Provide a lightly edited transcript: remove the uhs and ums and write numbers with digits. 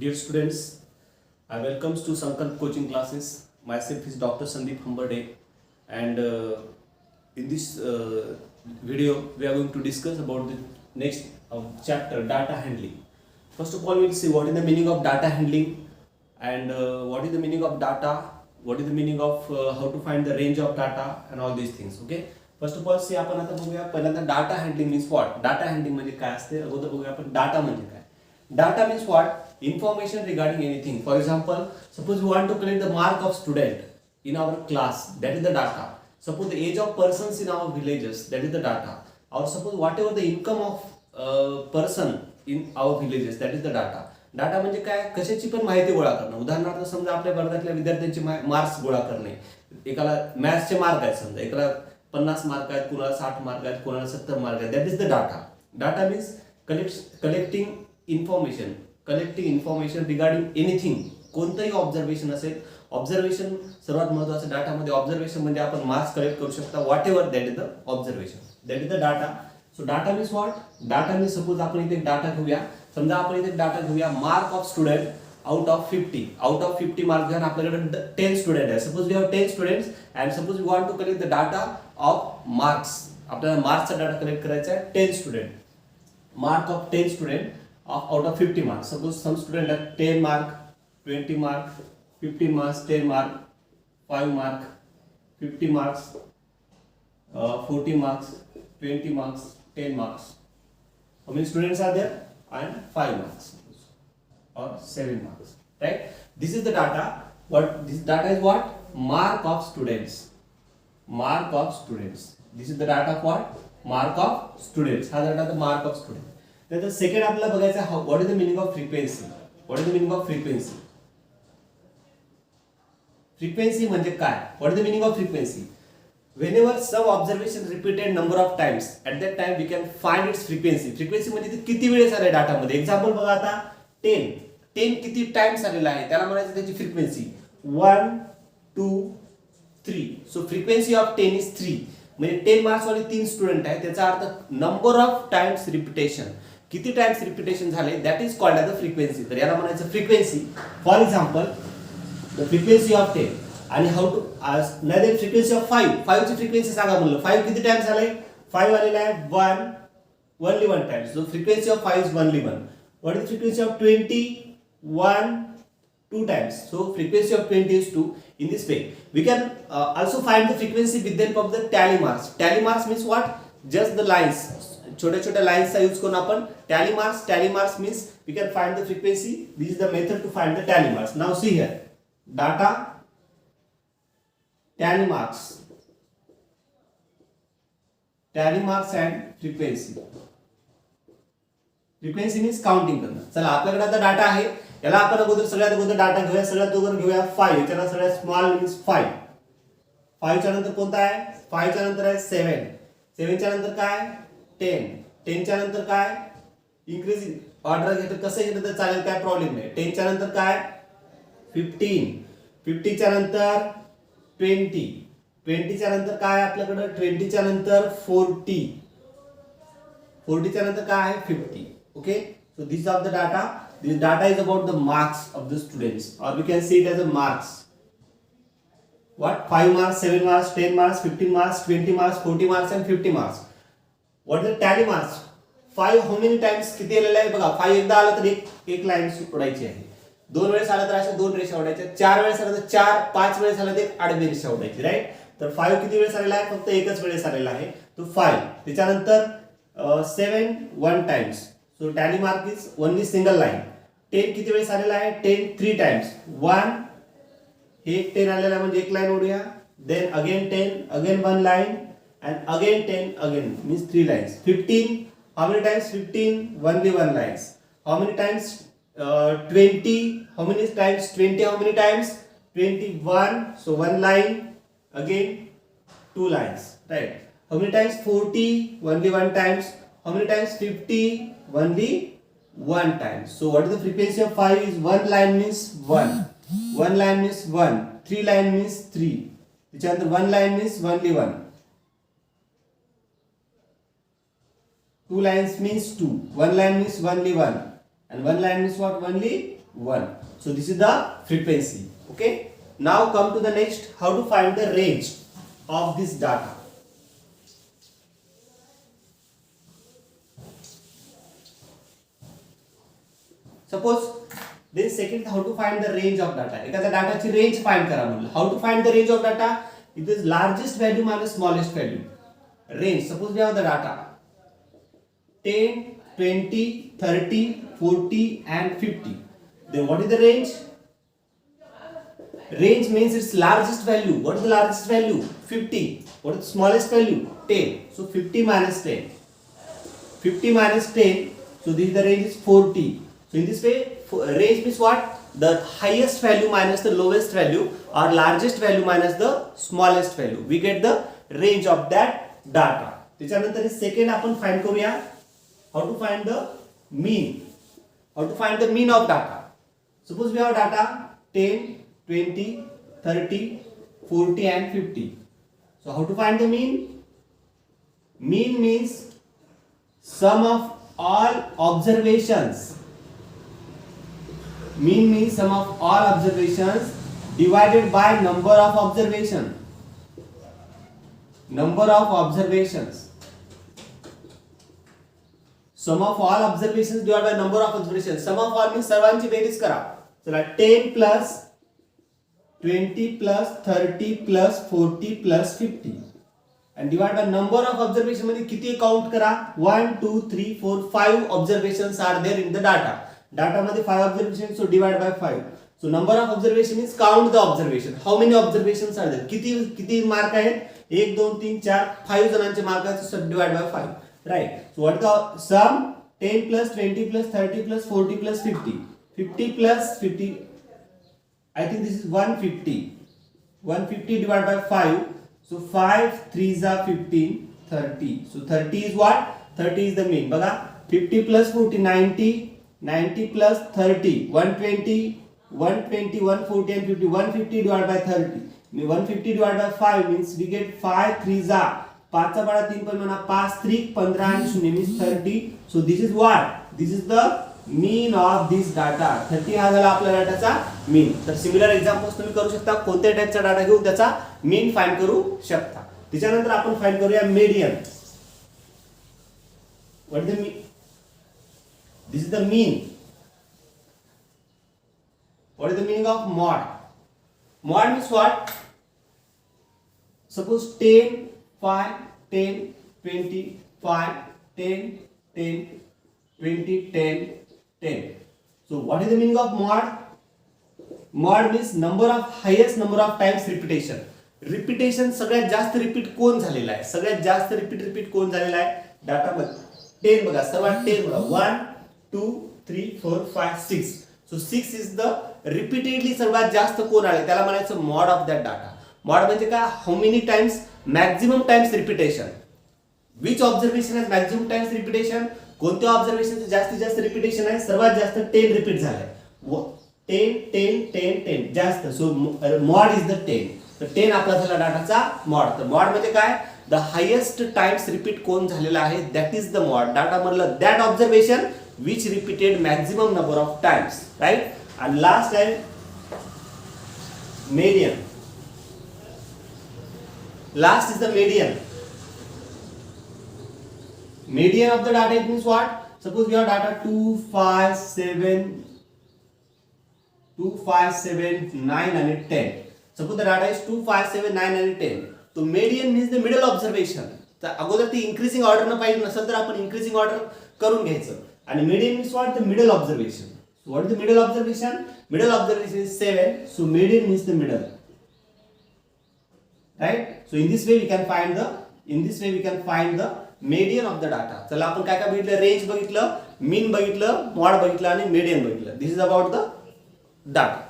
Dear students, I welcome to Sankalp coaching classes. Myself is Dr. Sandeep Hamberde, and in this video we are going to discuss about the next chapter, data handling. First of all, we will see what is the meaning of data handling and what is the meaning of data, what is the meaning of how to find the range of data and all these things. Okay. First of all see आपण आता बघूया पहिल्यांदा data handling means what. Data handling म्हणजे काय असते अगोदर बघूया आपण डाटा म्हणजे काय. Data means what information regarding anything. For example suppose we want to collect the mark of student in our class, that is the data. Suppose the age of persons in our villages, that is the data. Or suppose whatever the income of person in our villages, that is the data. Data म्हणजे काय, कशाची पण माहिती गोळा करणं. उदाहरणार्थ समजा आपल्या वर्गातल्या विद्यार्थ्यांचे मार्क्स गोळा करणे. एकाला मॅथ्सचे मार्क आहेत, समजा एकाला 50 मार्क आहेत, कुणाला 60 मार्क आहेत, कुणाला 70 मार्क आहेत. That is the data. Data means collecting information regarding anything. कोणतंही ऑब्झर्वेशन असेल. ऑब्झर्वेशन सर्वात महत्त्वाचं डाटामध्ये. ऑब्झर्वेशन म्हणजे आपण मार्क्स कलेक्ट करू शकता. Whatever that is the observation, that is the data. So data means what. Data means suppose आपण इथे डाटा घेऊया. समजा आपण इथे डाटा घेऊया mark of student out of 50. Out of 50 mark घेऊन आपल्याकडे 10 स्टुडंट आहे. Suppose we have 10 students and suppose we want to collect the data of marks. आपल्याला मार्क्सचा डाटा कलेक्ट करायचा आहे 10 student. Mark of 10 student out of 50 marks. Suppose some student have 10 mark, 20 mark, 15 marks, 10 mark, 5 mark, 50 marks, 40 marks, 20 marks, 10 marks. How many students are there? And 5 marks or 7 marks. Right? This is the data. What this data is what? Mark of students. Mark of students. This is the data of what? Mark of students. हा data the mark of students. Then the second आपल्याला बघायचं what is the meaning of frequency? What is the meaning of frequency? Frequency म्हणजे काय. What is the meaning of frequency. whenever some observation repeated number of times, at that time we can find its frequency. Frequency म्हणजे ते किती वेळेस आले डाटामध्ये. Example बघा आता 10 किती टाइम्स आलेला आहे त्याला म्हणायचं त्याची frequency 1 2 3. So frequency of 10 is 3. म्हणजे 10 मार्क्स वाले 3 स्टुडंट आहे. त्याचा अर्थ नंबर ऑफ टाइम्स रिपिटेशन. किती टाइम्स रिपिटेशन झाले that is called as a frequency. तर याला म्हणायचं frequency. For example the frequency of 10 आणि how to नाही the frequency of 5 ची फ्रिक्वेन्सी सांगा म्हणलं. 5 किती टाइम्स आले. 5 आलेला आहे 1 only 1 times. so frequency of 5 is only 1. what is the frequency of 20? 1 2 times. so frequency of 20 is 2. in this way we can also find the frequency with the help of the tally marks. tally marks means what? just the lines. छोट्या छोट्या लाइन्सचा use करून आपण tally marks means we can find the frequency. this is the method to find the tally marks. now see here data, tally marks and frequency. frequency means counting करणं. चला आपल्याकडे आता data आहे. याला आपण अगोदर सगळ्यात अगोदर डाटा घेऊया. सगळ्यात अगोदर घेऊया 5. याला सगळ्यात स्मॉल मीन्स 5. 5 च्या नंतर कोणता आहे. 5 च्या नंतर आहे 7. 7 च्या नंतर काय 10. 10 च्या नंतर काय इन्क्रीजिंग ऑर्डर घेतलं कसं घेतलं तर चालेल, काय प्रॉब्लेम नाही. 10 च्या नंतर काय 15. 50 च्या नंतर 20. 20 च्या नंतर काय आपल्याकडे 20 च्या नंतर 40. 40 च्या नंतर काय आहे 50. Okay. So this of the data. This data is about the marks of the students or we can see it as a marks. what 5 marks, 7 marks, 10 marks, 15 marks, 20 marks, 40 marks and 50 marks. what is the tally marks? 5 how many times किती आलेला आहे बघा. 5 एकदा आला तर एक line सोडायची आहे. 2 वेळेस आला तर अशा 2 रेषा ओढायच्या. 4 वेळेस आला तर 4, 5 वेळेस आला तर आडवी रेषा ओढायची. राईट. तर 5 किती वेळेस आलेला आहे फक्त एकच वेळेस आलेला आहे तो 5. त्याच्यानंतर 7 1 times. So tally mark is only single line. 10 किती वेळेस आलेला आहे 10 3 टाइम्स. 1 हे 10 आलेला म्हणजे एक लाईन ओढूया. Then again 10 again 1 line and again 10 again means 3 lines. 15 how many times 15 only 1 lines. how many times 20 how many times 20 how many times 21. so 1 line again 2 lines. right. how many times 40 only 1 times. how many times 50 only 1 time. so what is the frequency of 5 is 1 line means 1. 1 line means 1. 3 line means 3. त्याच्यानंतर 1 line means only 1. 2 lines means 2. 1 line means only 1. And 1 line means what? Only 1. So this is the frequency. Okay. Now come to the next, how to find the range of this data. Suppose then second, how to find the range of data. एखाद्या डाटाची range find करा म्हणलं. How to find the range of data? It is largest value minus smallest value. Range. Suppose we have the data 10, 20, 30, 40 and 50. Then what is the range? Range means its largest value. What is the largest value? 50. What is the smallest value? 10. So 50 minus 10. 50 minus 10. So this is the range is 40. So in this way, range means what? The highest value minus the lowest value or largest value minus the smallest value. We get the range of that data. त्याच्यानंतर second आपण find करूया. How to find the mean? How to find the mean of data? Suppose we have data 10, 20, 30, 40 and 50. So how to find the mean? Mean means sum of all observations. Mean means sum of all observations divided by number of observation. Number of observations. Sum of all observations divided by number of observations. Sum of all means सर्वांची berries करा. चला 10 plus 20 plus 30 plus 40 plus 50 and divide by number of observation मध्ये किती count करा. 1 2 3 4 5 observations are there in the data. Data मध्ये 5 observations, so divide by 5. So number of observation means count the observation. How many observations are there? किती mark आहेत? 1 2 3 4 5 जणांचे mark आहेत, so divide by 5. Right. So what is the sum? 10 plus 20 plus 30 plus 40 plus 50. 50 plus 50. I think this is 150. 150 divided by 5. So 5 3s are 15. 30. So 30 is what? 30 is the mean. बघा 50 plus 40 90. 90 plus 30 120. 120 140 and 50. 150 divided by 30. 150 divided by 5 means we get 5 3s are 5 चा बळा 3 पण म्हणा 5 3 15 आणि 0 means 30. So this is what? This is the mean of this data. 30 हा झाला आपल्या डाटाचा mean. तर similar examples तुम्ही करू शकता. कोणत्या टाइपचा डाटा घेऊन त्याचा mean फाइंड करू शकता. त्याच्यानंतर आपण फाइंड करूया median. What is the mean? This is the mean. What is the meaning of mod? Mod means what? Suppose 10 5 10 20 5 10 10 20 10 10. So what is the meaning of mod? Mod means number of highest number of times repetition. Repetition सगळ्यात जास्त repeat कोण झालेला आहे? सगळ्यात जास्त repeat कोण झालेला आहे डाटा मध्ये? 10 बघा, सर्वात 10 बघा. 1 2 3 4 5 6. So 6 is the repeatedly सर्वात जास्त कोण आले त्याला म्हणायचं mod of that data. mod म्हणजे काय? How many times? Maximum times repetition. Which observation has maximum times repetition? कोणत्या ऑब्झर्वेशनचं जास्तीत जास्त रिपीटेशन आहे? सर्वात जास्त 10 रिपीट झालंय. 10 10 10 10 जास्त. सो mod is the 10. तर 10 आपला झाला डाटाचा mod. तर mod म्हणजे काय? द हायेस्ट टाइम्स रिपीट कोण झालेला आहे that is the mod. Data मधलं that observation which repeated maximum number of times, right? And last time median. Last is the median. Median of the data, it means what? Suppose we have data 2 5 7 9 and 10. Suppose the data is 2 5 7 9 and 10. So median means the middle observation. तर अगोदर ती increasing order न पाहिजे नसेल तर आपण increasing order करून घ्यायचं. आणि median means what? The middle observation. So what is the middle observation? Middle observation is 7. So median means the middle. Right? So in this way we can find the median of the data. चला आपण काय काय बघितलं? Range बघितलं, mean बघितलं, mod बघितलं आणि median बघितलं. This is about the data.